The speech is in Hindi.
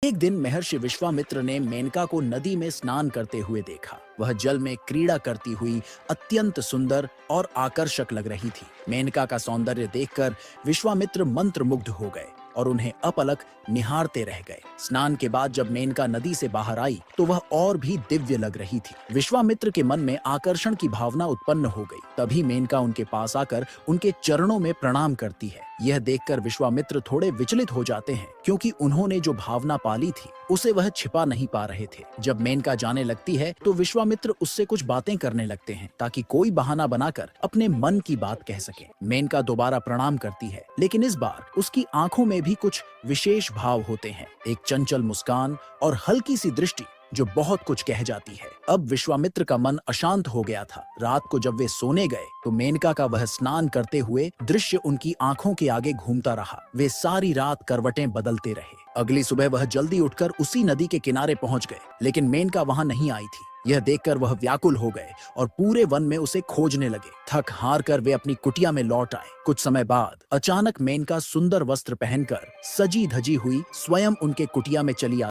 एक दिन महर्षि विश्वामित्र ने मेनका को नदी में स्नान करते हुए देखा। वह जल में क्रीड़ा करती हुई अत्यंत सुंदर और आकर्षक लग रही थी। मेनका का सौंदर्य देखकर विश्वामित्र मंत्रमुग्ध हो गए और उन्हें अपलक निहारते रह गए। स्नान के बाद जब मेनका नदी से बाहर आई तो वह और भी दिव्य लग रही थी। विश्वामित्र के मन में आकर्षण की भावना उत्पन्न हो गई। तभी मेनका उनके पास आकर उनके चरणों में प्रणाम करती है। यह देखकर विश्वामित्र थोड़े विचलित हो जाते हैं, क्योंकि उन्होंने जो भावना पाली थी उसे वह छिपा नहीं पा रहे थे। जब मेनका जाने लगती है तो विश्वामित्र उससे कुछ बातें करने लगते हैं ताकि कोई बहाना बनाकर अपने मन की बात कह सके। मेनका दोबारा प्रणाम करती है, लेकिन इस बार उसकी आंखों में भी कुछ विशेष भाव होते हैं, एक चंचल मुस्कान और हल्की सी दृष्टि जो बहुत कुछ कह जाती है। अब विश्वामित्र का मन अशांत हो गया था। रात को जब वे सोने गए तो मेनका का वह स्नान करते हुए दृश्य उनकी आंखों के आगे घूमता रहा। वे सारी रात करवटें बदलते रहे। अगली सुबह वह जल्दी उठकर उसी नदी के किनारे पहुंच गए, लेकिन मेनका वहां नहीं आई थी। यह देखकर वह व्याकुल हो गए और पूरे वन में उसे खोजने लगे। थक हार कर वे अपनी कुटिया में लौट आए। कुछ समय बाद अचानक मेनका सुंदर वस्त्र पहनकर सजी धजी हुई स्वयं उनके कुटिया में चली